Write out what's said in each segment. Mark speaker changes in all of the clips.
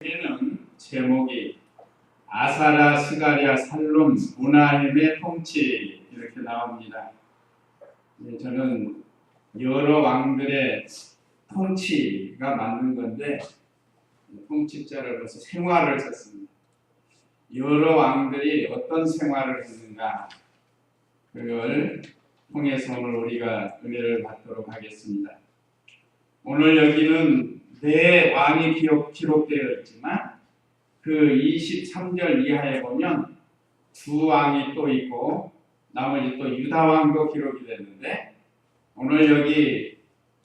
Speaker 1: 여기는 제목이 아사랴, 스가랴, 살룸, 무나헴의 통치 이렇게 나옵니다. 저는 여러 왕들의 통치가 맞는 건데 통치자를 넣어서 생활을 썼습니다. 여러 왕들이 어떤 생활을 했는가 그걸 통해서 오늘 우리가 은혜를 받도록 하겠습니다. 오늘 여기는 네 왕이 기록되어 있지만 그 23절 이하에 보면 두 왕이 또 있고 나머지 또 유다 왕도 기록이 됐는데 오늘 여기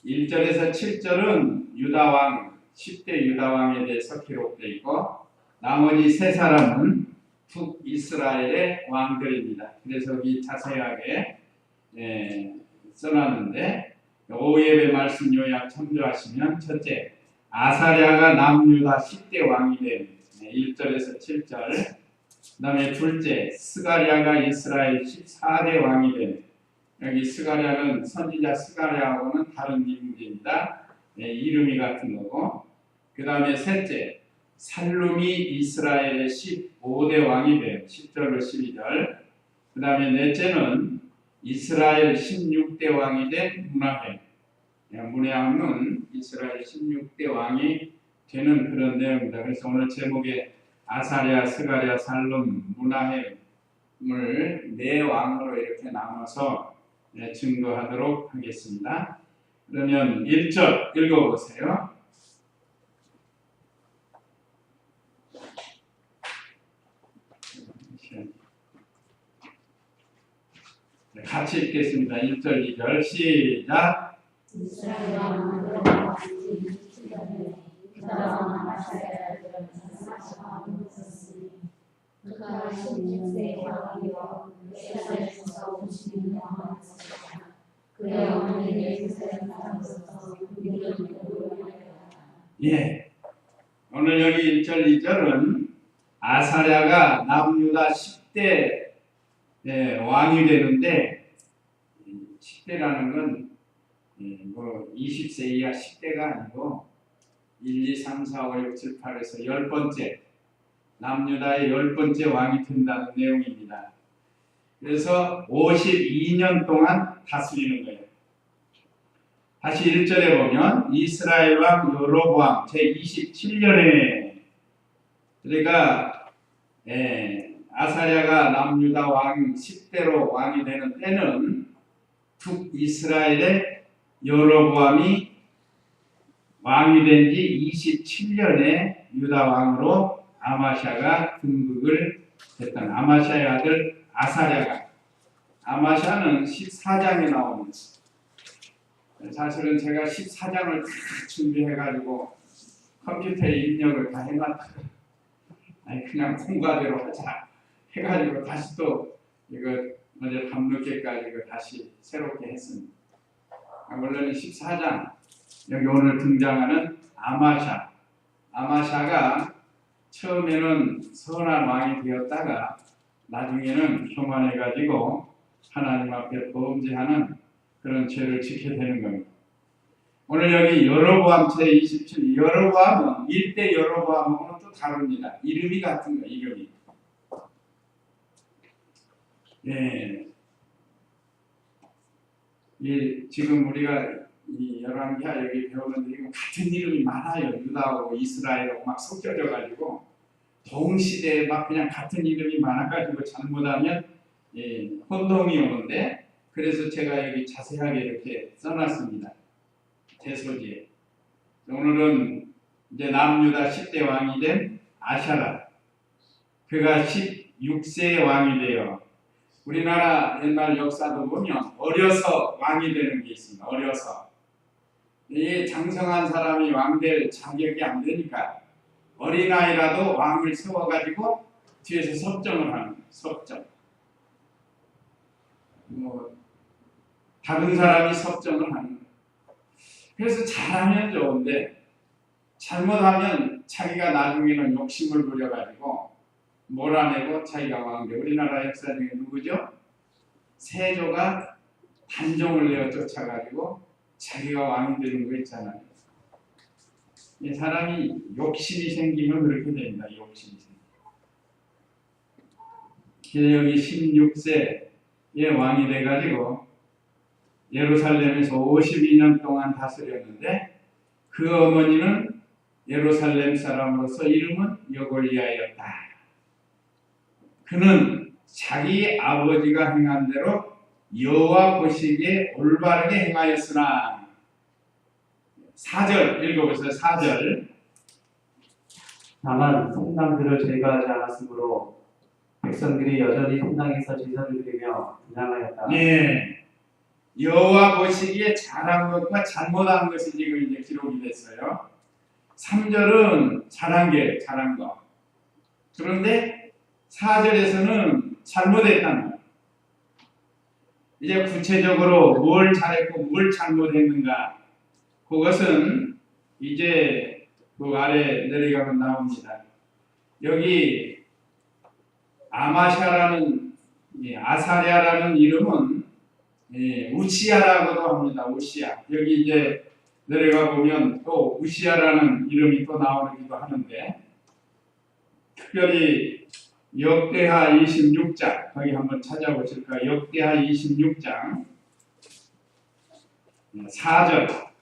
Speaker 1: 1절에서 7절은 유다 왕 10대 유다 왕에 대해서 기록되어 있고 나머지 세 사람은 북이스라엘의 왕들입니다. 그래서 여기 자세하게 써놨는데 오예배 말씀 요약 참조하시면 첫째 아사랴가 남유다 10대 왕이 된 1절에서 7절 그 다음에 둘째 스가랴가 이스라엘 14대 왕이 된 여기 스가랴는 선지자 스가랴하고는 다른 인물입니다. 이름이 같은 거고 그 다음에 셋째 살룸이 이스라엘의 15대 왕이 된 10절로 12절 그 다음에 넷째는 이스라엘 16대 왕이 된 무나헴 무나헴은 이스라엘 16대 왕이 되는 그런 내용입니다. 그래서 오늘 제목에 아사랴, 스가랴, 살룸, 무나헴을 네 왕으로 이렇게 나눠서 증거하도록 하겠습니다. 그러면 1절 읽어보세요. 같이 읽겠습니다. 1절, 2절 시작.
Speaker 2: 이스라엘 왕은 왕이 유다 왕 아사랴를 사사하고 있었으니 그가 16세 왕이요 예루살렘에서 50년 왕하였으나 그의 어머니 예루살렘 땅에서 그의 이름을
Speaker 1: 예, 오늘 여기 1절, 2절은 아사랴가 남유다 10대 왕이 되는데 10대라는 건 20세 이하 10대가 아니고 1, 2, 3, 4, 5, 6, 7, 8에서 10번째 남유다의 10번째 왕이 된다는 내용입니다. 그래서 52년 동안 다스리는 거예요. 다시 1절에 보면 이스라엘 왕 여로보암 제27년에 그러니까 아사랴가 남유다 왕 10대로 왕이 되는 때는 북이스라엘의 여로보암이 왕이 된 지 27년에 유다 왕으로 아마샤가 등극을 했던 아마샤의 아들 아사랴가 아마샤는 14장에 나옵니다. 사실은 제가 14장을 다 준비해가지고 컴퓨터에 입력을 다 해놨다가 그냥 콩가대로 하자 해가지고 다시 또 이거 어제 밤늦게까지 이거 다시 새롭게 했습니다. 원래는 14장 여기 오늘 등장하는 아마샤가 처음에는 선한 왕이 되었다가 나중에는 교만해가지고 하나님 앞에 범죄하는 그런 죄를 지게 되는 겁니다. 오늘 여기 여로보암 제27 여로보암은 일대 여로보암하고는 또 다릅니다. 이름이 같은 거 이름이. 지금 우리가 이 열왕기하 여기 배우는데 같은 이름이 많아요. 유다하고 이스라엘하고 막 섞여져 가지고 동시대에 막 그냥 같은 이름이 많아가지고 잘못하면 혼동이 오는데 그래서 제가 여기 자세하게 이렇게 써놨습니다. 대소지에. 오늘은 이제 남유다 10대 왕이 된 아샤라. 그가 16세 왕이 되어 우리나라 옛날 역사도 보면 어려서 왕이 되는 게 있습니다. 어려서. 이 장성한 사람이 왕 될 자격이 안 되니까 어린아이라도 왕을 세워가지고 뒤에서 섭정을 하는 거예요. 섭정. 다른 사람이 섭정을 하는 거예요. 그래서 잘하면 좋은데 잘못하면 자기가 나중에는 욕심을 부려가지고 몰아내고 자기가 왕돼. 우리나라 역사 중에 누구죠? 세조가 단종을 내어 쫓아가지고 자기가 왕이 되는 거 있잖아요. 사람이 욕심이 생기면 그렇게 됩니다. 욕심이 생기면. 여기 16세의 왕이 돼가지고 예루살렘에서 52년 동안 다스렸는데 그 어머니는 예루살렘 사람으로서 이름은 여골리아였다. 그는 자기 아버지가 행한 대로 여호와 보시기에 올바르게 행하였으나 4절 읽어보세요. 4절
Speaker 3: 다만 성당들을 제거하지 않았으므로 백성들이 여전히 성당에서 제사를 드리며 분향하였다.
Speaker 1: 예, 여호와 보시기에 잘한 것과 잘못한 것이 지금 이제 기록이 됐어요. 3절은 잘한 게 잘한 거. 그런데 4절에서는 잘못했다는 거예요. 이제 구체적으로 뭘 잘했고 뭘 잘못했는가, 그것은 이제 그 아래 내려가면 나옵니다. 여기 아마샤라는 아사랴라는 이름은 우시야라고도 합니다. 우시야. 여기 이제 내려가 보면 또 우시야라는 이름이 또 나오기도 하는데, 특별히 역대하 26장 거기 한번 찾아보실까요? 역대하 26장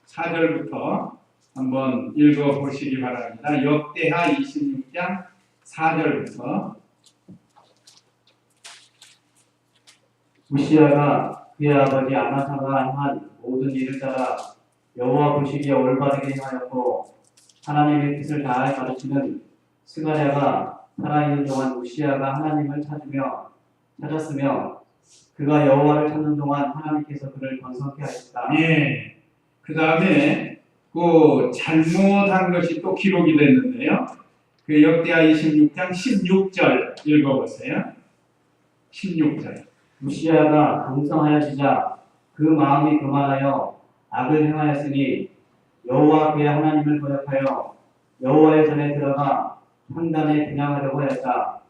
Speaker 1: 4절부터 한번 읽어보시기 바랍니다. 역대하 26장 4절부터.
Speaker 3: 우시야가 그의 아버지 아마사가 행한 모든 일을 따라 여호와 보시기에 올바르게 행하였고 하나님의 뜻을 잘 가르치는 스가랴가 살아있는 동안 우시야가 하나님을 찾았으며 그가 여호와를 찾는 동안 하나님께서 그를 번성케 하셨다.
Speaker 1: 예. 그 다음에 그 잘못한 것이 또 기록이 됐는데요. 그 역대하 26장 16절 읽어보세요. 16절.
Speaker 3: 우시야가 강성하여지자 그 마음이 교만하여 악을 행하였으니 여호와 그의 하나님을 거역하여 여호와의 전에 들어가 향단에 분향하려고 하였다.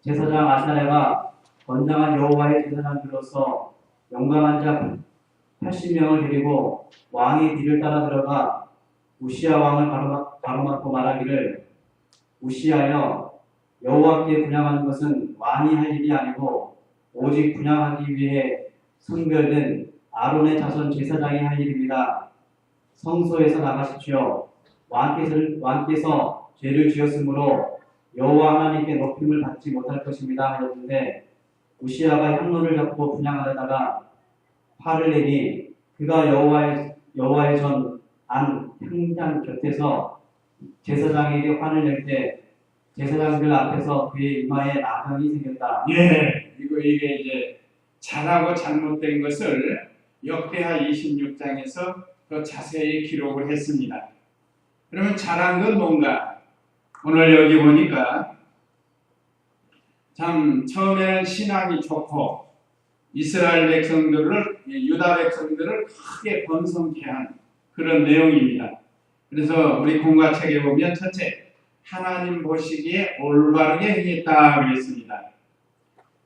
Speaker 3: 제사장 아사랴가 건장한 여호와의 제사장들로서 영광한 자 80명을 데리고 왕의 뒤를 따라 들어가 우시야 왕을 가로막고 말하기를 우시야여 여호와께 분향하는 것은 왕이 할 일이 아니고 오직 분향하기 위해 성별된 아론의 자손 제사장이 할 일입니다. 성소에서 나가십시오. 왕께서 죄를 지었으므로 여호와 하나님께 높임을 받지 못할 것입니다 하였는데 우시야가 향로를 잡고 분향하려다가 화를 내니 그가 여호와의 전 안 향장 곁에서 제사장에게 화를 낼 때 제사장들 앞에서 그의 이마에 나병이 생겼다.
Speaker 1: 예, 이게 이제 잘하고 잘못된 것을 역대하 26장에서 더 자세히 기록을 했습니다. 그러면 잘한 건 뭔가? 오늘 여기 보니까 참 처음에는 신앙이 좋고 이스라엘 백성들을, 유다 백성들을 크게 번성케 한 그런 내용입니다. 그래서 우리 공과책에 보면 첫째, 하나님 보시기에 올바르게 행했다 그랬습니다.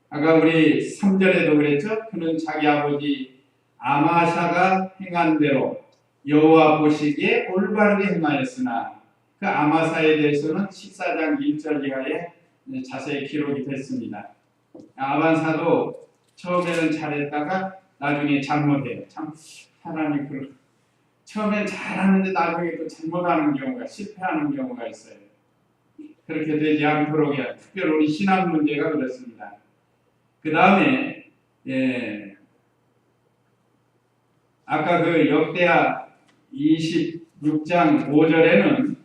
Speaker 1: 아까 우리 3절에도 그랬죠. 그는 자기 아버지 아마샤가 행한 대로 여호와 보시기에 올바르게 행하였으나 그 아마사에 대해서는 14장 1절 이하에 자세히 기록이 됐습니다. 아마사도 처음에는 잘했다가 나중에 잘못해요. 참 하나님 처음엔 잘하는데 나중에 또 잘못하는 경우가, 실패하는 경우가 있어요. 그렇게 되지 않도록 해야, 특별히 우리 신앙 문제가 그렇습니다. 그 다음에 아까 그 역대하 26장 5절에는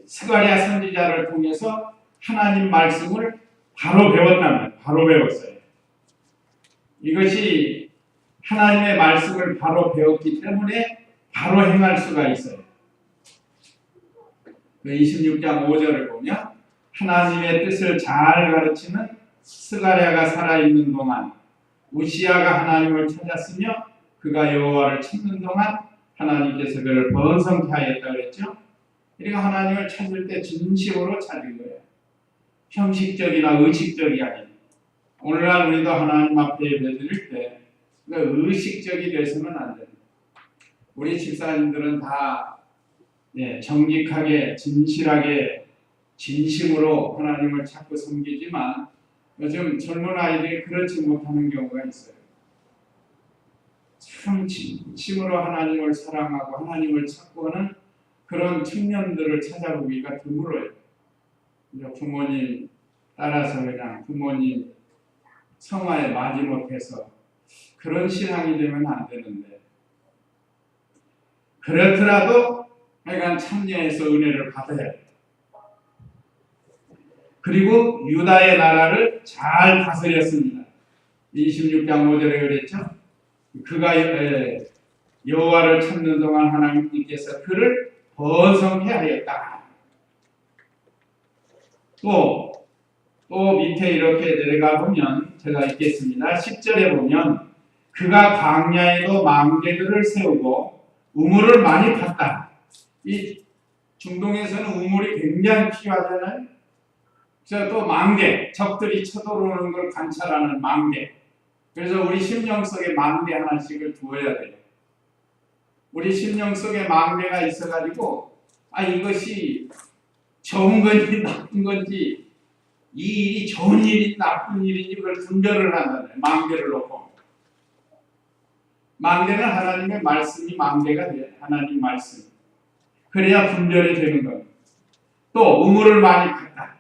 Speaker 1: 스가랴 선지자를 통해서 하나님 말씀을 바로 배웠다면 바로 배웠어요. 이것이 하나님의 말씀을 바로 배웠기 때문에 바로 행할 수가 있어요. 그 26장 5절을 보면 하나님의 뜻을 잘 가르치는 스가랴가 살아있는 동안 우시야가 하나님을 찾았으며 그가 여호와를 찾는 동안 하나님께서 그를 번성케 하였다 그랬죠. 그러니까 하나님을 찾을 때 진심으로 찾은 거예요. 형식적이나 의식적이 아닌. 오늘날 우리도 하나님 앞에 예배드릴 때 의식적이 돼서는 안 됩니다. 우리 집사님들은 다 정직하게 진실하게 진심으로 하나님을 찾고 섬기지만 요즘 젊은 아이들이 그렇지 못하는 경우가 있어요. 참 진심으로 하나님을 사랑하고 하나님을 찾고 하는 그런 청년들을 찾아보기가 드물어요. 부모님 따라서 그냥 부모님 성화에 마지못해서 그런 신앙이 되면 안 되는데, 그렇더라도 하여간 참여해서 은혜를 받아야 돼요. 그리고 유다의 나라를 잘 다스렸습니다. 26장 5절에 그랬죠. 그가 여호와를 찾는 동안 하나님께서 그를 번성케 하였다. 또 밑에 이렇게 내려가 보면 제가 읽겠습니다. 10절에 보면 그가 광야에도 망대들을 세우고 우물을 많이 팠다. 이 중동에서는 우물이 굉장히 필요하잖아요. 그래서 또 망대, 적들이 쳐들어오는 걸 관찰하는 망대. 그래서 우리 심령 속에 망대 하나씩을 두어야 돼요. 우리 심령 속에 망대가 있어가지고 이것이 좋은 건지 나쁜 건지, 이 일이 좋은 일인지 나쁜 일인지 그걸 분별을 한다는 거예요. 망대를 놓고. 망대는 하나님의 말씀이 망대가 돼요. 하나님 말씀. 그래야 분별이 되는 겁니다. 또 우물을 많이 팠다.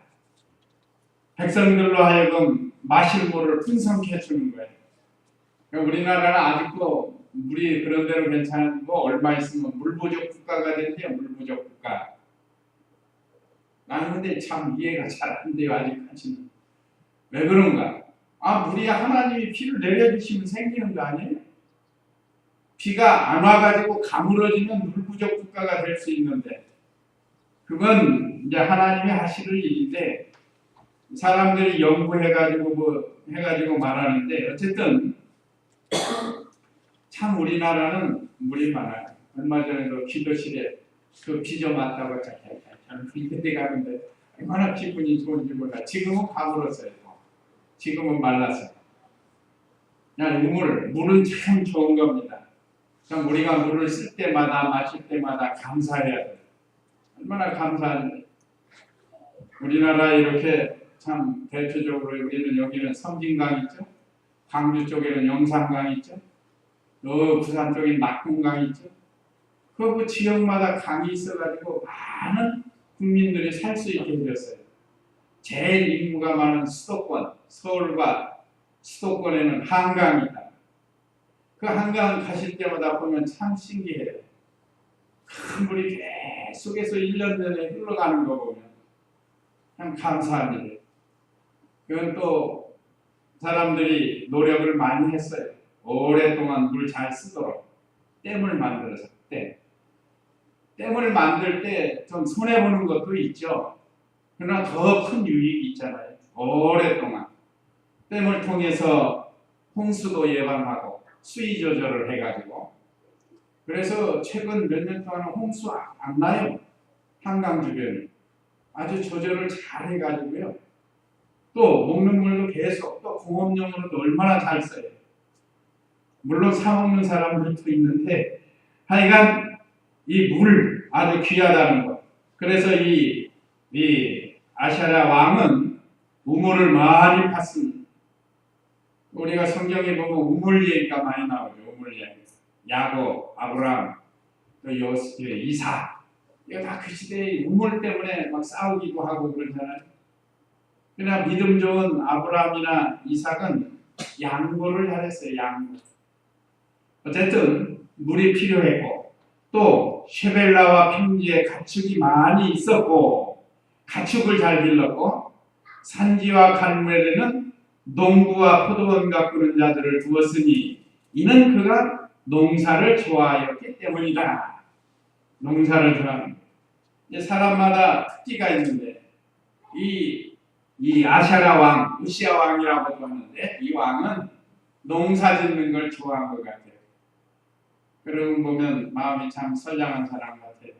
Speaker 1: 백성들로 하여금 마실 물을 풍성케 해주는 거예요. 우리나라는 아직도 물이 그런 대로 괜찮은 거 얼마 있으면 물 부족 국가가 된대요. 물 부족 국가. 나는 근데 참 이해가 잘 안 돼요. 아직까지는. 왜 그런가? 물이 하나님이 비를 내려주시면 생기는 거 아니에요? 비가 안 와가지고 가물어지면 물 부족 국가가 될 수 있는데, 그건 이제 하나님이 하시는 일인데 사람들이 연구해가지고 말하는데, 어쨌든 참 우리나라는 물이 많아요. 얼마 전에도 기도실에 그 비 좀 왔다고 저는 이렇게 가는데 얼마나 기분이 좋은지 몰라. 지금은 가물었어요. 지금은 말랐어요. 그냥 물은 참 좋은 겁니다. 그럼 우리가 물을 쓸 때마다 마실 때마다 감사해야 돼요. 얼마나 감사한데. 우리나라 이렇게 참 대표적으로 우리는 여기는 섬진강 있죠. 광주 쪽에는 영산강 있죠. 부산 쪽에 낙동강 있죠. 그 지역마다 강이 있어가지고 많은 국민들이 살 수 있게 해줬어요. 제일 인구가 많은 수도권, 서울과 수도권에는 한강이 있다. 그 한강 가실 때마다 보면 참 신기해요. 큰 물이 계속해서 1년 내내 흘러가는 거 보면 참 감사한 일이에요. 그건 또 사람들이 노력을 많이 했어요. 오랫동안 물 잘 쓰도록 댐을 만들어서. 댐을 만들 때 좀 손해보는 것도 있죠. 그러나 더 큰 유익이 있잖아요. 오랫동안 댐을 통해서 홍수도 예방하고 수위 조절을 해가지고, 그래서 최근 몇 년 동안 홍수 안 나요. 한강 주변이 아주 조절을 잘 해가지고요. 또 먹는 물도 계속, 또 공업용으로도 얼마나 잘 써요. 물론 사 먹는 사람들도 있는데 하여간 이 물 아주 귀하다는 것. 그래서 이 아샤랴 왕은 우물을 많이 팠습니다. 우리가 성경에 보면 우물 얘기가 많이 나오죠. 우물 얘기. 야곱, 아브라함, 또 이삭. 이거 다 그 시대의 우물 때문에 막 싸우기도 하고 그러잖아요. 그러나 믿음 좋은 아브라함이나 이삭은 양보를 잘했어요. 양보. 어쨌든 물이 필요했고, 또 쉐벨라와 평지에 가축이 많이 있었고, 가축을 잘 길렀고, 산지와 갈멜에는 농부와 포도원 가꾸는 자들을 두었으니 이는 그가 농사를 좋아하였기 때문이다. 농사를 좋아하는 거예요. 사람마다 특기가 있는데 이 아샤라 왕, 우시아 왕이라고도 하는데, 이 왕은 농사 짓는 걸 좋아한 것 같아요. 그러고 보면 마음이 참 선량한 사람 같아요.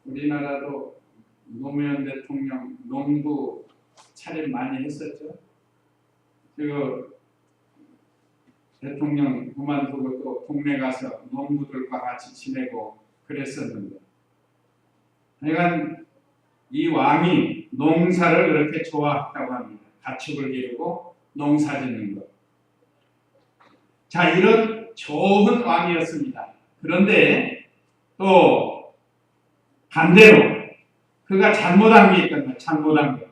Speaker 1: 우리나라도 노무현 대통령 농부 차림 많이 했었죠. 대통령 그만두고 또 동네 가서 농부들과 같이 지내고 그랬었는데, 그러니까 이 왕이 농사를 그렇게 좋아했다고 합니다. 가축을 기르고 농사 짓는 것. 자, 이런 좋은 왕이었습니다. 그런데 또 반대로 그가 잘못한 게 있단 말이에요. 잘못한 것.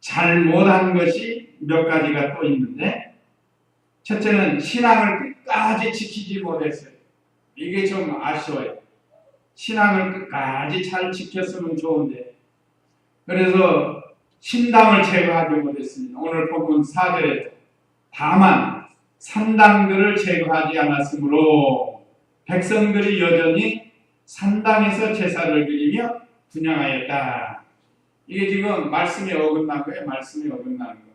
Speaker 1: 잘못한 것이 몇 가지가 또 있는데, 첫째는 신앙을 끝까지 지키지 못했어요. 이게 좀 아쉬워요. 신앙을 끝까지 잘 지켰으면 좋은데, 그래서 신당을 제거하지 못했습니다. 오늘 본문 4절에 다만 산당들을 제거하지 않았으므로 백성들이 여전히 산당에서 제사를 드리며 분향하였다. 이게 지금 말씀에 어긋난 거예요. 말씀에 어긋나는 거.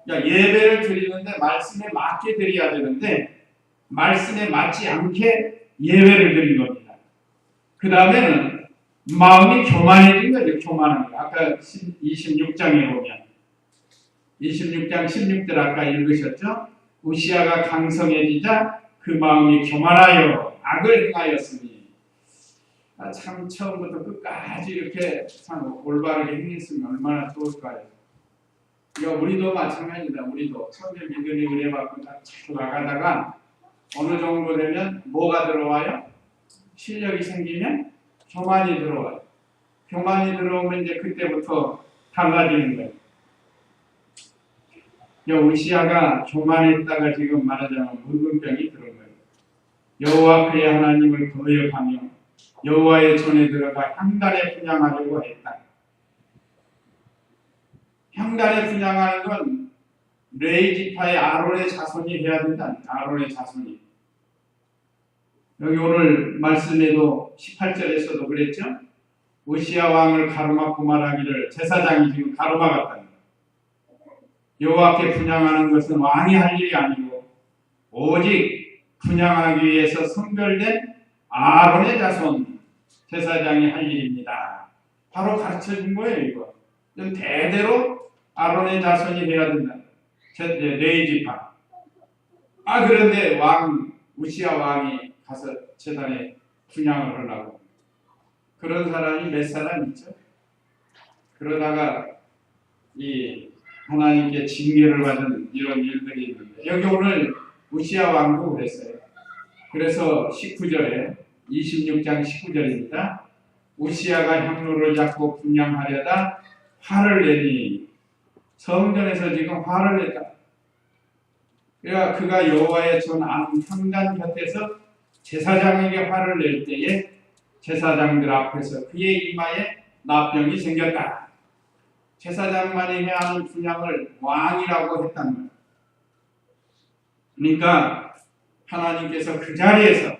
Speaker 1: 그러니까 예배를 드리는데 말씀에 맞게 드려야 되는데 말씀에 맞지 않게 예배를 드린 겁니다. 그 다음에는 마음이 교만해진 거죠. 교만한 거. 아까 26장에 보면 26장 16절 아까 읽으셨죠? 우시아가 강성해지자 그 마음이 교만하여 악을 행하였으니, 참 처음부터 끝까지 이렇게 참 올바르게 행했으면 얼마나 좋을까요? 우리도 마찬가지다. 우리도 처음에 믿음이 은혜 받고 잘 나가다가 어느 정도 되면 뭐가 들어와요? 실력이 생기면 교만이 들어와요. 교만이 들어오면 이제 그때부터 달라지는 거예요. 우시아가 교만했다가 지금 말하자면 문둥병이 들은 거예요. 여호와 그의 하나님을 거역하며 여호와의 전에 들어가 향단에 분향하려고 했다. 향단에 분향하는 건 레위 지파의 아론의 자손이 해야 된다. 아론의 자손이. 여기 오늘 말씀에도 18절에서도 그랬죠. 우시아 왕을 가로막고 말하기를, 제사장이 지금 가로막았다. 여호와께 분향하는 것은 왕이 할 일이 아니고 오직 분향하기 위해서 선별된 아론의 자손 제사장이 할 일입니다. 바로 가르쳐준 거예요. 이거 대대로 아론의 자손이 해야 된다. 레위 지파. 그런데 우시아 왕이 가서 제단에 분향을 하려고, 그런 사람이 몇 사람 있죠. 그러다가 이 하나님께 징계를 받은 이런 일들이 있는데, 여기 오늘 우시아 왕도 그랬어요. 그래서 19절에 26장 19절입니다. 우시아가 향로를 잡고 분향하려다 화를 내니, 성전에서 지금 화를 냈다. 그러니까 그가 여호와의 전 향단 곁에서 제사장에게 화를 낼 때에 제사장들 앞에서 그의 이마에 나병이 생겼다. 제사장만이 해야 하는 분향을 왕이라고 했단 말이에요. 그러니까 하나님께서 그 자리에서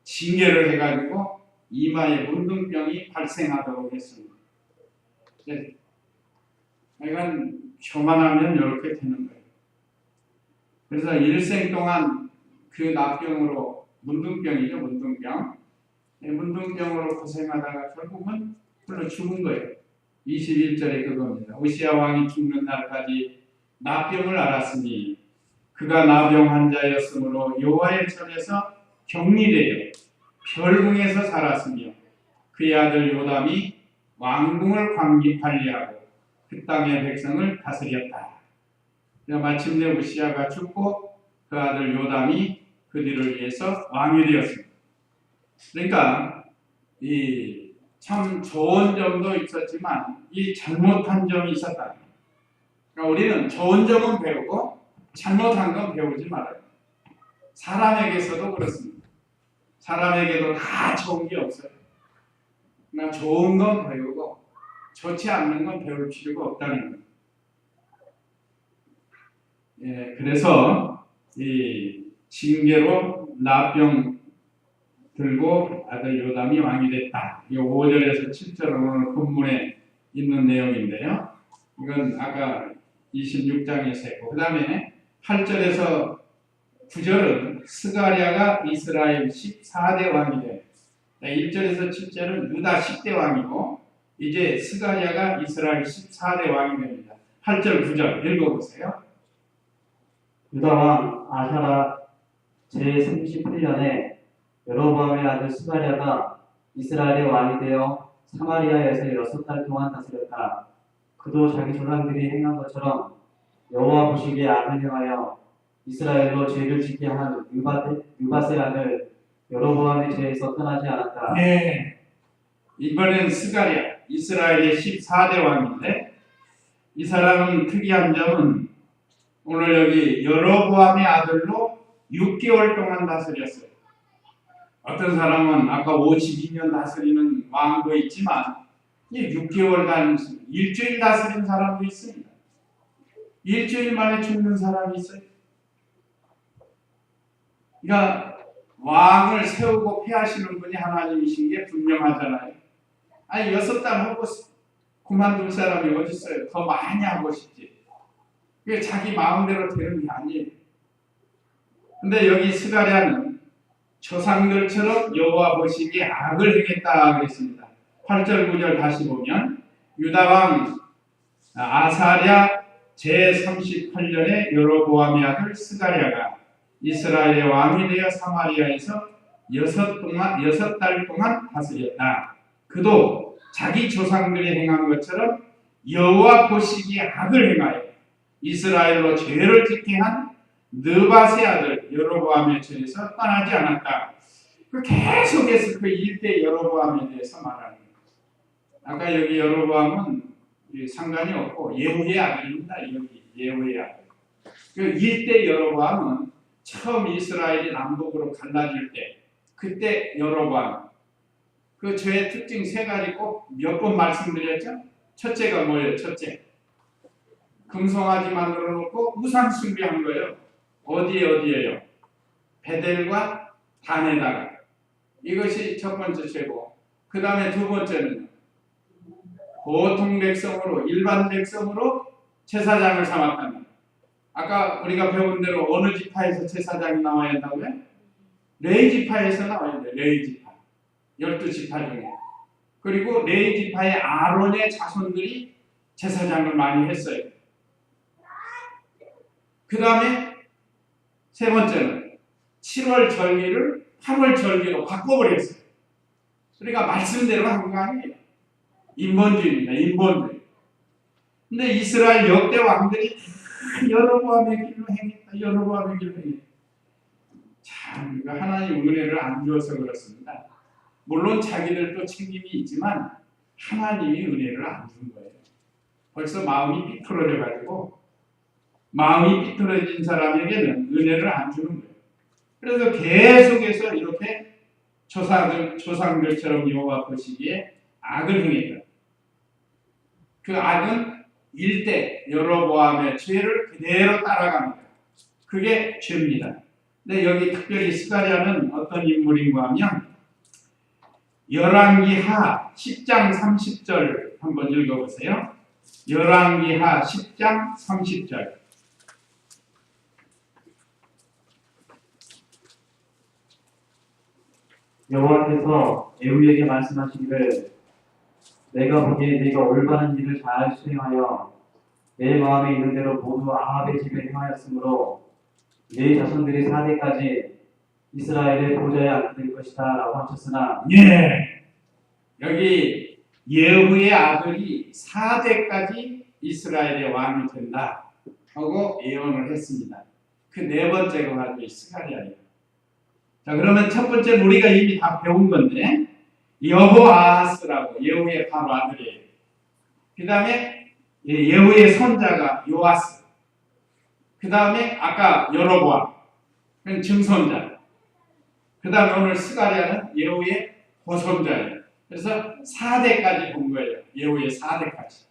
Speaker 1: 징계를 해가지고 이마에 문둥병이 발생하도록 했습니다. 그러니까 교만하면 이렇게 되는 거예요. 그래서 일생 동안 그 나병으로, 문둥병이죠, 문둥병. 문둥병으로 고생하다가 결국은 홀로 죽은 거예요. 21절에 그겁니다. 우시아 왕이 죽는 날까지 나병을 앓았으니 그가 나병 환자였으므로 여호와의 전에서 격리되어 별궁에서 살았으며 그의 아들 요담이 왕궁을 관리하고 그 땅의 백성을 다스렸다. 마침내 우시아가 죽고 그 아들 요담이 그 뒤를 위해서 왕이 되었습니다. 그러니까 이 참 좋은 점도 있었지만 이 잘못한 점이 있었다. 그러니까 우리는 좋은 점은 배우고 잘못한 건 배우지 말아요. 사람에게서도 그렇습니다. 사람에게도 다 좋은 게 없어요. 그러니까 좋은 건 배우고 좋지 않는 건 배울 필요가 없다는 거예요. 그래서 이 징계로 나병 들고 아들 요담이 왕이 됐다. 이 5절에서 7절은 오늘 본문에 있는 내용인데요. 이건 아까 26장에서 했고, 그 다음에 8절에서 9절은 스가랴가 이스라엘 14대 왕이 돼요. 1절에서 7절은 유다 10대 왕이고, 이제 스가랴가 이스라엘 14대 왕이 됩니다. 8절 9절 읽어보세요.
Speaker 3: 유다 왕 아사라 제38년에 여로보암의 아들 스가랴가 이스라엘의 왕이 되어 사마리아에서 6달 동안 다스렸다. 그도 자기 조상들이 행한 것처럼 여호와 보시기에 악을 행하여 이스라엘로 죄를 짓게 한 느바세 아들 여로보암의 죄에서 떠나지 않았다.
Speaker 1: 네. 이번엔 스가랴, 이스라엘의 14대 왕인데 이 사람은 특이한 점은 오늘 여기 여로보암의 아들로 6개월 동안 다스렸어요. 어떤 사람은 아까 52년 다스리는 왕도 있지만 6개월 일주일 다스린 사람도 있습니다. 일주일 만에 죽는 사람이 있어요. 그러니까 왕을 세우고 폐하시는 분이 하나님이신 게 분명하잖아요. 아니 6달 하고 그만둘 사람이 어디 있어요? 더 많이 하고 싶지. 그게 자기 마음대로 되는 게 아니에요. 근데 여기 스가랴는 조상들처럼 여호와 보시기에 악을 행했다 그랬습니다. 8절 9절 다시 보면 유다왕 아사랴 제38년에 여로보암의 아들 스가랴가 이스라엘의 왕이 되어 사마리아에서 6달 동안 다스렸다. 그도 자기 조상들이 행한 것처럼 여호와 보시기에 악을 행하여 이스라엘로 죄를 짓게 한 느바세 아들 여로보암의 죄에서 떠나지 않았다. 계속해서 그 일대 여로보암에 대해서 말하는 거예요. 아까 여기 여로보암은 상관이 없고 예후의 아들입니다. 여기 예후의 아들. 그 일대 여로보암은 처음 이스라엘이 남북으로 갈라질 때 그때 여로보암 그 죄의 특징 3가지 꼭 몇 번 말씀드렸죠? 첫째가 뭐예요? 첫째 금송아지 만들어 놓고 우상 숭배한 거예요. 어디에요? 베델과 단에다가. 이것이 첫 번째 죄고 그 다음에 두 번째는 보통 백성으로 일반 백성으로 제사장을 삼았다는 거예요. 아까 우리가 배운 대로 어느 지파에서 제사장이 나와야 한다고요? 레위 지파에서 나와야 돼요. 레위 지파 12지파 중에. 그리고 레위 지파의 아론의 자손들이 제사장을 많이 했어요. 그 다음에 세 번째는 7월 절기를 8월 절기로 바꿔버렸어요. 그러니까 말씀대로 한 거 아니에요. 인본주의입니다. 인본주의. 근데 이스라엘 역대 왕들이 다 여로보암의 길로 행했다. 여로보암의 길로 행했다. 참 하나님 은혜를 안 주어서 그렇습니다. 물론 자기들도 책임이 있지만 하나님이 은혜를 안 준 거예요. 벌써 마음이 삐뚤어져 가지고 마음이 삐뚤어진 사람에게는 은혜를 안 주는 거예요. 그래서 계속해서 이렇게 조상들처럼 여호와 보시기에 악을 행했다. 그 악은 일대 여로보암의 죄를 그대로 따라갑니다. 그게 죄입니다. 근데 여기 특별히 스가랴는 어떤 인물인가 하면 열왕기하 10장 30절 한번 읽어보세요. 열왕기하 10장 30절.
Speaker 3: 여호와께서 에후에게 말씀하시기를 내가 보기에 네가 올바른 일을 잘 수행하여 내 마음에 있는 대로 모두 아합의 집에 행하였으므로 네 자손들이 4대까지 이스라엘의 보좌에 앉게 될 것이다 라고 하셨으나
Speaker 1: 예. 여기 예후의 아들이 4대까지 이스라엘의 왕이 된다 하고 예언을 했습니다. 그 네 번째가 바로 이 스가랴예요. 자, 그러면 첫 번째는 우리가 이미 다 배운 건데 여호아하스라고 예후의 바로 아들이에요. 그 다음에 예후의 손자가 요아스. 그 다음에 아까 여로보암 그건 증손자. 그 다음에 오늘 스가랴는 예후의 고손자예요. 그래서 4대까지 본 거예요. 예후의 4대까지.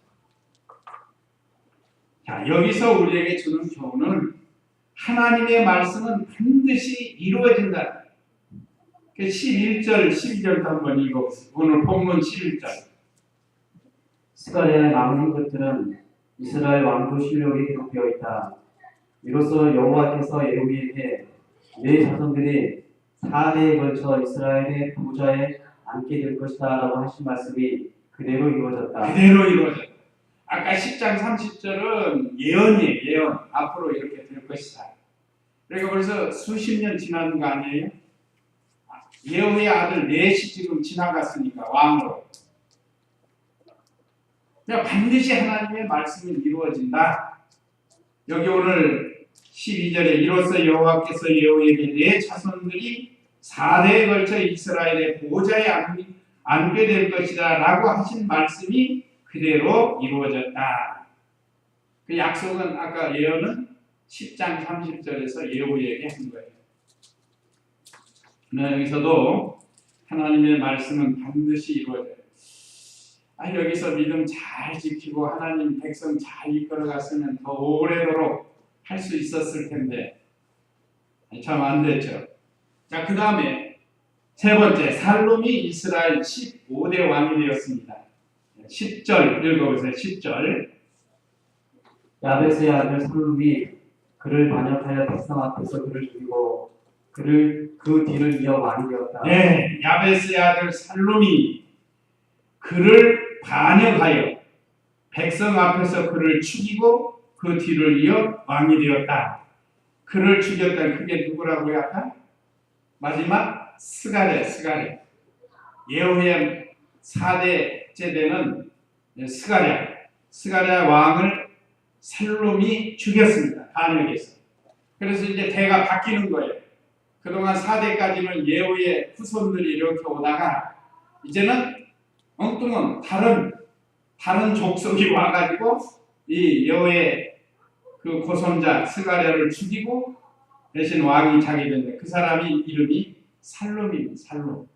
Speaker 1: 자, 여기서 우리에게 주는 교훈은 하나님의 말씀은 반드시 이루어진다. 11절, 12절도 한번 읽어보세요. 오늘 본문 11절.
Speaker 3: 스가랴의 남은 것들은 이스라엘 왕조 실록에 기록되어 있다. 이로써 여호와께서 예후에게 네 자손들이 4대에 걸쳐 이스라엘의 보좌에 앉게 될 것이다 라고 하신 말씀이 그대로 이루어졌다.
Speaker 1: 그대로 이루어졌다. 아까 10장 30절은 예언이에요. 예언. 앞으로 이렇게 될 것이다. 그러니까 벌써 수십 년 지난 거 아니에요? 예후의 아들 넷이 지금 지나갔으니까 왕으로. 그러니까 반드시 하나님의 말씀이 이루어진다. 여기 오늘 12절에 이로써 여호와께서 예후에게 네 자손들이 4대에 걸쳐 이스라엘의 보좌에 앉게 될 것이다 라고 하신 말씀이 그대로 이루어졌다. 그 약속은 아까 예언은 10장 30절에서 예후에게 한 거예요. 여기서도 하나님의 말씀은 반드시 이루어져요. 여기서 믿음 잘 지키고 하나님 백성 잘 이끌어갔으면 더 오래도록 할 수 있었을 텐데 참 안 됐죠. 자, 그 다음에 세 번째, 살룸이 이스라엘 15대 왕이 되었습니다. 10절 읽어보세요. 10절.
Speaker 3: 야베스의 아들 살룸이 그를 반역하여 백성 앞에서 그를 죽이고 그 뒤를 이어 왕이 되었다.
Speaker 1: 네, 야베스의 아들 살룸이 그를 반역하여 백성 앞에서 그를 죽이고 그 뒤를 이어 왕이 되었다. 그를 죽였다. 그게 누구라고요? 아까? 마지막 스가랴. 예후의 4대째 되는 스가랴 왕을 살룸이 죽였습니다. 반역해서. 그래서 이제 대가 바뀌는 거예요. 그동안 4대까지는 예후의 후손들이 이렇게 오다가 이제는 엉뚱한 다른 족속이 와가지고 이 여호의 그 고손자 스가랴를 죽이고 대신 왕이 자기 된다. 그 사람이 이름이 살룸입니다. 살룸.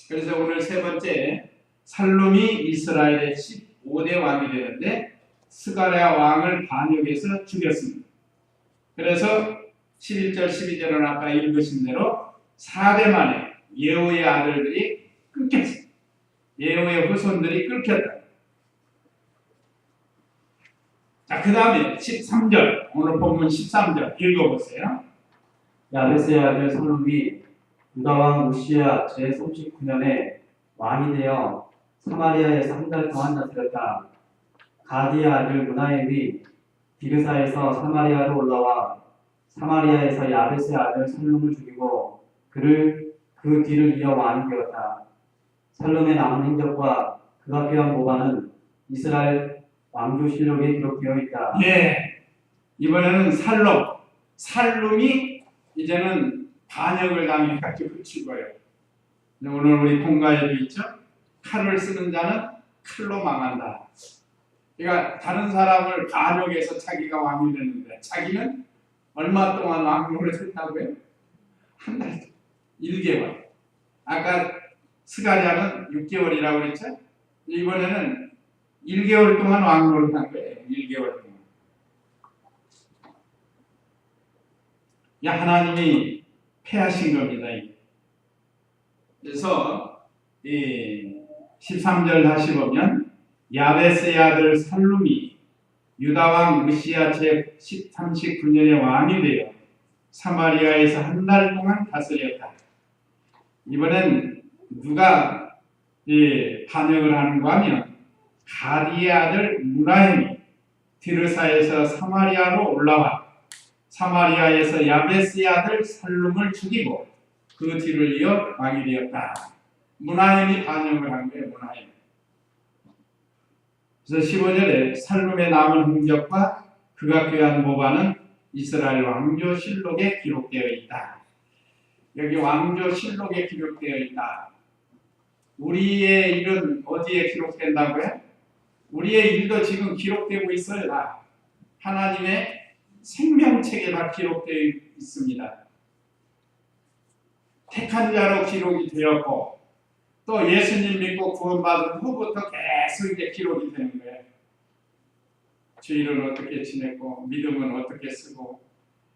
Speaker 1: 그래서 오늘 세 번째, 살룸이 이스라엘의 15대 왕이 되는데 스가랴 왕을 반역해서 죽였습니다. 그래서 11절 12절은 아까 읽으신 대로 4대 만에 예후의 아들들이 끊겼습니다. 예후의 후손들이 끊겼다. 자, 그 다음에 13절, 오늘 본문 13절 읽어보세요.
Speaker 3: 야베스의 아들 살룸이 유다왕 우시야 제39년에 왕이 되어 사마리아에서 한 달 동안 다스렸다. 가디의 아들 무나엠이 비르사에서 사마리아로 올라와 사마리아에서 야베스의 아들 살룸을 죽이고 그 뒤를 이어 왕이 되었다. 살룸의 남은 행적과 그가 꾀한 모반은 이스라엘 왕조실록에 기록되어 있다.
Speaker 1: 예, 이번에는 살룸이 이제는 반역을 당해가지고 죽어요. 오늘 우리 본가에도 있죠. 칼을 쓰는 자는 칼로 망한다. 그러니까 다른 사람을 반역해서 자기가 왕이 됐는데 자기는 얼마 동안 왕노를 했다고요? 한 달, 1개월. 아까 스가랴는 6개월이라고 그랬죠? 이번에는 1개월 동안 왕노를 한 거예요. 1개월 동안. 하나님이 패하신 겁니다. 그래서 13절 다시 보면 야베스의 아들 살룸이 유다왕 우시야 제39년의 왕이 되어 사마리아에서 한 달 동안 다스렸다. 이번엔 누가 반역을 하는가 하면 가디의 아들 무나엠이 디르사에서 사마리아로 올라와 사마리아에서 야베스의 아들 살룸을 죽이고 그 뒤를 이어 왕이 되었다. 무나엠이 반역을 한 거예요. 무나엠. 그래서 15절에 살룸의 남은 행적과 그가 꾀한 모반은 이스라엘 왕조실록에 기록되어 있다. 여기 왕조실록에 기록되어 있다. 우리의 일은 어디에 기록된다고요? 우리의 일도 지금 기록되고 있어요. 다. 하나님의 생명책에 다 기록되어 있습니다. 택한 자로 기록이 되었고 또 예수님 믿고 구원받은 후부터 계속 이제 기록이 되는 거예요. 주일은 어떻게 지냈고 믿음은 어떻게 쓰고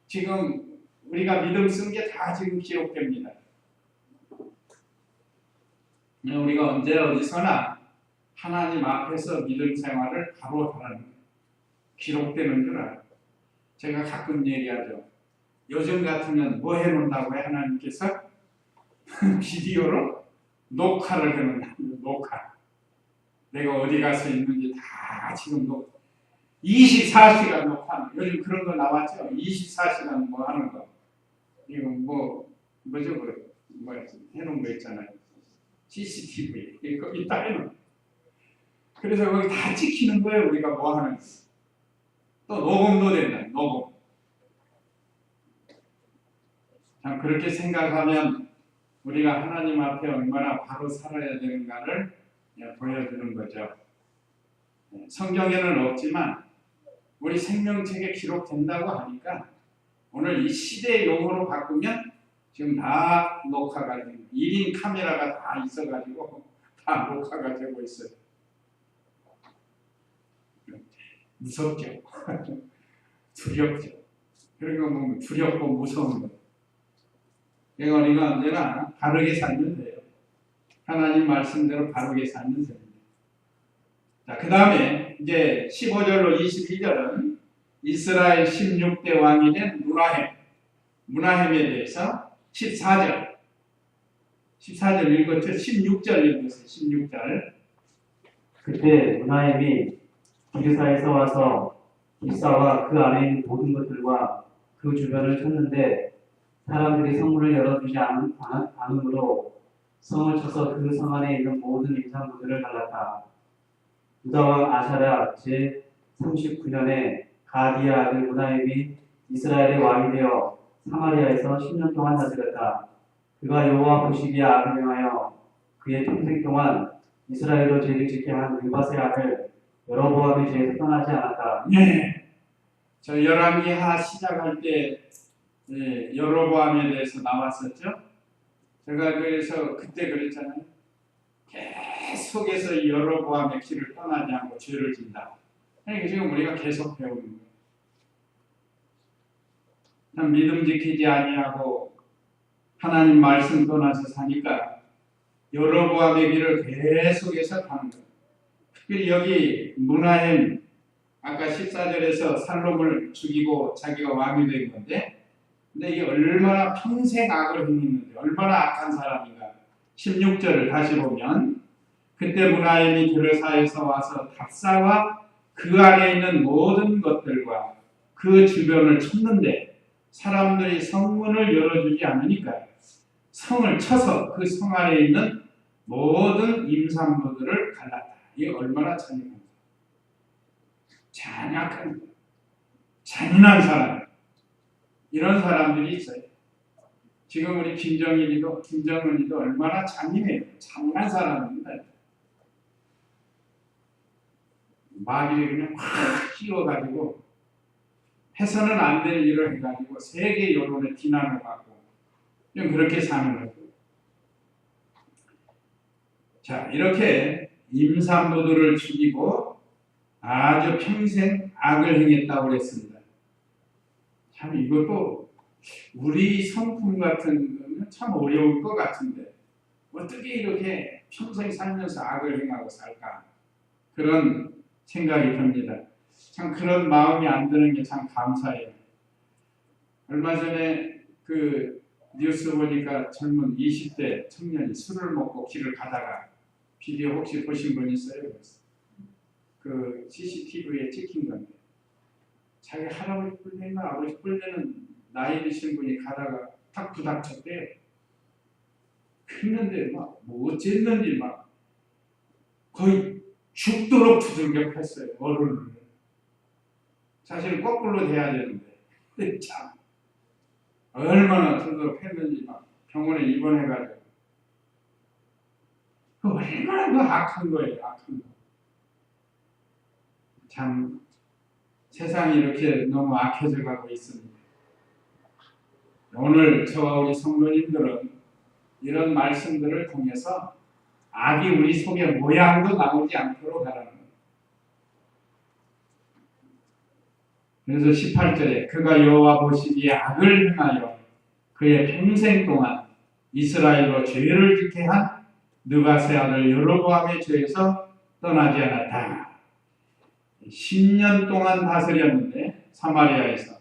Speaker 1: 지금 우리가 믿음 쓴 게 다 지금 기록됩니다. 우리가 언제 어디서나 하나님 앞에서 믿음 생활을 바로 하는 거예요. 기록되는 줄 알아요. 제가 가끔 얘기하죠. 요즘 같으면 뭐 해놓는다고요? 하나님께서 비디오로 녹화를 해놓는다고요. 녹화. 내가 어디 가서 있는지 다 지금 24시간 녹화. 요즘 그런 거 나왔죠. 24시간 뭐 하는 거. 이거 뭐죠? 뭐 해놓은 거 있잖아요. CCTV. 이거 있다 해놓은. 그래서 거기 다 찍히는 거예요. 우리가 뭐 하는 거. 또 녹음도 된다. 녹음. 참 그렇게 생각하면 우리가 하나님 앞에 얼마나 바로 살아야 되는가를 보여주는 거죠. 성경에는 없지만 우리 생명책에 기록된다고 하니까 오늘 이 시대의 용어로 바꾸면 지금 다 녹화가 되고 1인 카메라가 다 있어가지고 다 녹화가 되고 있어요. 무섭죠. 두렵죠. 그런 거 보면 두렵고 무서운 거. 그러니까 우리가 언제나 바르게 살면 돼요. 하나님 말씀대로 바르게 살면 됩니다. 자, 그 다음에 이제 15절로 22절은 이스라엘 16대 왕이 된 문하햄에 대해서 14절 읽었죠? 16절 읽었어요. 16절.
Speaker 3: 그때 문하햄이 기르사에서 와서 기사와 그 안에 있는 모든 것들과 그 주변을 쳤는데 사람들이 성문을 열어주지 않으므로 성을 쳐서 그 성 안에 있는 모든 임산부들을 갈랐다. 유다왕 아샤랴 제 39년에 가디야 아들 문하햄이 이스라엘의 왕이 되어 사마리아에서 10년 동안 다스렸다. 그가 여호와 보시기에 악을 행하여 그의 평생 동안 이스라엘로 죄를 짓게 한 느밧의 아들 여로보암의 죄에서 떠나지 않았다.
Speaker 1: 네. 저 열왕기하 시작할 때 여로보암에 대해서 나왔었죠. 제가 그래서 그때 그랬잖아요. 계속해서 여로보암의 길을 떠나지 않고 죄를 진다. 그러니까 지금 우리가 계속 배우는 거예요. 참 믿음 지키지 아니하고 하나님 말씀 떠나서 사니까 여로보암의 길을 계속해서 가는 거예요. 특별히 여기 문하햄 아까 14절에서 살롬을 죽이고 자기가 왕이 된 건데, 근데 이게 얼마나 평생 악을 행했는데 얼마나 악한 사람인가. 16절을 다시 보면 그때 문하햄이 드르사에서 와서 답사와 그 안에 있는 모든 것들과 그 주변을 쳤는데 사람들이 성문을 열어주지 않으니까 성을 쳐서 그 성 안에 있는 모든 임산부들을 갈랐다. 이게 얼마나 잔인한 잔약한 잔인한 사람. 이런 사람들이 있어요. 지금 우리 김정은이도 얼마나 잔인해요. 잔인한 사람입니다. 마귀를 그냥 확 씌워가지고 해서는 안 될 일을 해가지고 세계 여론의 비난을 받고 그냥 그렇게 사는 거예요. 자, 이렇게 임산부들을 죽이고 아주 평생 악을 행했다고 했습니다. 참 이것도 우리 성품 같은 거는 참 어려울 것 같은데 어떻게 이렇게 평생 살면서 악을 행하고 살까? 그런 생각이 듭니다. 참 그런 마음이 안 드는 게 참 감사해요. 얼마 전에 그 뉴스 보니까 젊은 20대 청년이 술을 먹고 길을 가다가 비디오 혹시 보신 분 있어요? 그 CCTV에 찍힌 건데 자기 할아버지 뿔리나 아버지 뿔리는 나이 드신 분이 가다가 탁 부닥쳤대요. 했는데 막 뭐 어쨌는지 막 거의 죽도록 두들겨 팼어요. 어른을. 사실 거꾸로 돼야 되는데 참 얼마나 두들겨 팼는지 막 병원에 입원해가지고 얼마나 그 악한 거예요. 악한 거. 참 세상이 이렇게 너무 악해져 가고 있습니다. 오늘 저와 우리 성도님들은 이런 말씀들을 통해서 악이 우리 속에 모양도 나오지 않도록 하라는 거예요. 그래서 18절에 그가 여호와 보시기에 악을 행하여 그의 평생 동안 이스라엘로 죄를 짓게 한 느밧의 아들 여로보암의 죄에서 떠나지 않았다. 10년 동안 다스렸는데 사마리아에서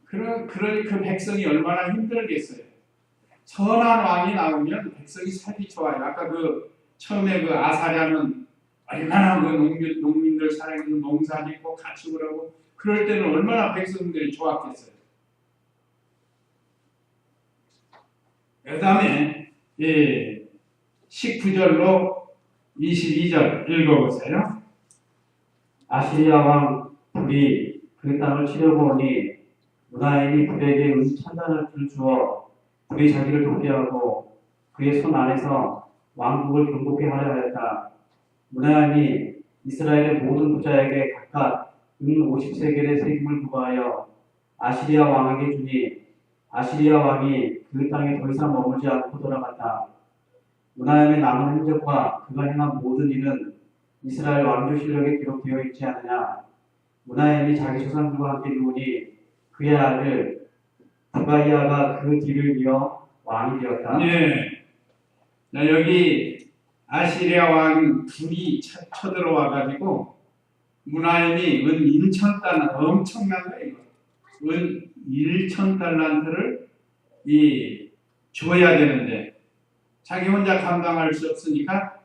Speaker 1: 그러니 그 백성이 얼마나 힘들겠어요. 선한 왕이 나오면 백성이 살기 좋아요. 아까 그 처음에 그 아사랴는 얼마나 그 농민들 살아서 농사 짓고 가축을 하고 그럴 때는 얼마나 백성들이 좋았겠어요. 그 다음에 19절로 22절 읽어보세요.
Speaker 3: 아시리아 왕 불이 그 땅을 치려고 오니 문하임이 불에게 천단을 주어 불이 자기를 돕게 하고 그의 손 안에서 왕국을 경복해 하려 하였다. 문하임이 이스라엘의 모든 부자에게 각각 은 50세겔의 세금을 부과하여 아시리아 왕에게 주니 아시리아 왕이 그 땅에 더 이상 머물지 않고 돌아갔다. 문하임의 남은 흔적과 그가 행한 모든 일은 이스라엘 왕조실록에 기록되어 있지 않느냐. 문하임이 자기 조상들과 함께 누우니 그의 아들 부가이아가 그 뒤를 이어 왕이 되었다.
Speaker 1: 예. 자, 여기 아시리아 왕 불이 쳐들어와 가지고 문하임이 은 1,000달란트 엄청난 거예요. 은 1,000달란트를 줘야 되는데 자기 혼자 감당할 수 없으니까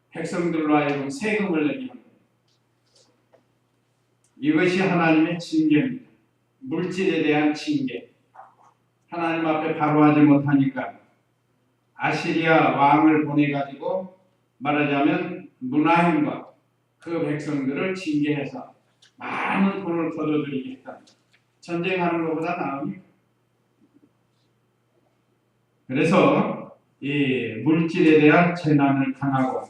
Speaker 1: 백성들로 하여금 세금을 내게 합니다. 이것이 하나님의 징계입니다. 물질에 대한 징계. 하나님 앞에 바로 하지 못하니까 아시리아 왕을 보내가지고 말하자면 문하임과 그 백성들을 징계해서 많은 돈을 거둬들이겠다. 전쟁하는 것보다 나으니까. 그래서 이 물질에 대한 재난을 당하고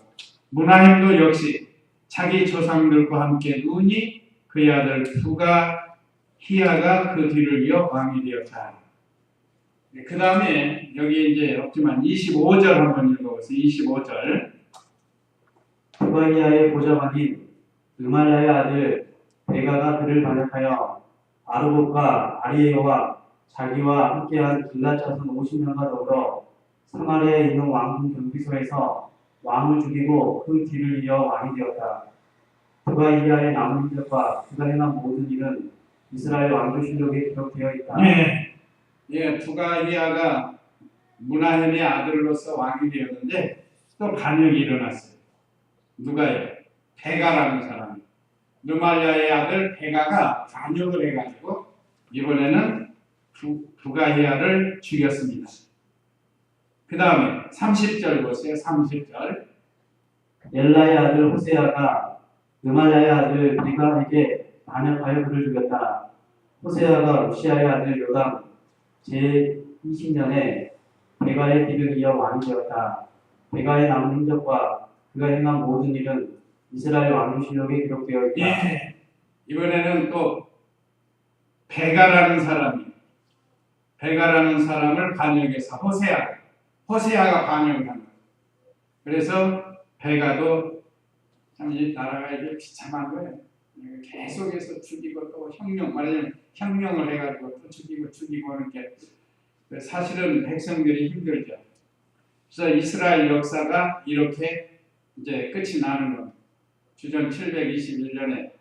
Speaker 1: 문하임도 역시 자기 조상들과 함께 누우니 그의 아들 부가히야가 그 뒤를 이어 왕이 되었다. 그 다음에 여기 이제 없지만 25절 한번 읽어보세요. 25절.
Speaker 3: 부가이아의 보좌관인 느말랴의 아들 베가가 그를 반역하여 아르봇과 아리에와 자기와 함께한 길랏 자손 50명과 더불어 사마리아에 있는 왕궁 경비소에서 왕을 죽이고 그 뒤를 이어 왕이 되었다. 부가이아의 남은 흔적과 그가 행한 모든 일은 이스라엘 왕조실록에 기록되어 있다.
Speaker 1: 부가히야가 문하임의 아들로서 왕이 되었는데 또 반역이 일어났어요. 누가요? 베가라는 사람. 느말랴의 아들 베가가 반역을 해가지고 이번에는 부가히야를 죽였습니다. 그 다음에 30절 보세요. 30절.
Speaker 3: 엘라의 아들 호세아가 느말랴의 아들 베가에게 반역하여 그를 죽였다. 호세아가 우시아의 아들 요담 제20년에 베가의 뒤를 이어 왕이 되었다. 베가의 남은 흔적과 그가 행한 모든 일은 이스라엘 왕조실록에 기록되어 있다.
Speaker 1: 이번에는 또 베가라는 사람을 반역해서 호세아가 반역을 한 거예요. 그래서 베가도 참 이 나라가 이게 비참한 거예요. 계속해서 죽이고 또 혁명을 해가지고 또 죽이고 하는 게 사실은 백성들이 힘들죠. 그래서 이스라엘 역사가 이렇게 이제 끝이 나는 겁니다. 주전 721년에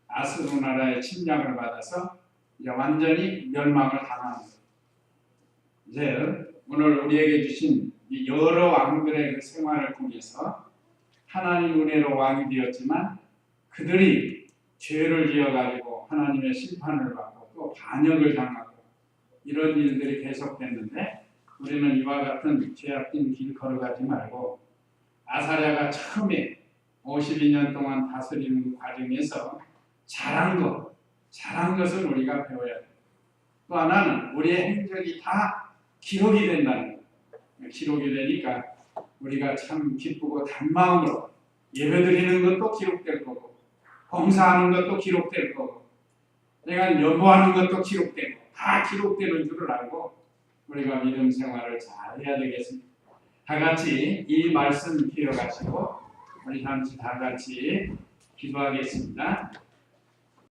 Speaker 1: 아스루 나라의 침략을 받아서 이제 완전히 멸망을 당하는 거예요. 이제 오늘 우리에게 주신 이 여러 왕들의 그 생활을 통해서 하나님 은혜로 왕이 되었지만 그들이 죄를 지어가지고 하나님의 심판을 받고 또 반역을 당하고 이런 일들이 계속됐는데 우리는 이와 같은 죄악된 길 걸어가지 말고 아사랴가 처음에 52년 동안 다스리는 과정에서 잘한 것을 우리가 배워야 돼요. 또 하나는 우리의 행적이 다 기록이 된다는 거예요. 기록이 되니까 우리가 참 기쁘고 단마음으로 예배드리는 것도 기록될 거고 봉사하는 것도 기록될 거고 내가 연보하는 것도 기록되고 다 기록되는 줄을 알고 우리가 믿음 생활을 잘 해야 되겠습니다. 다 같이 이 말씀 기억하시고 우리 잠시 다 같이 기도하겠습니다.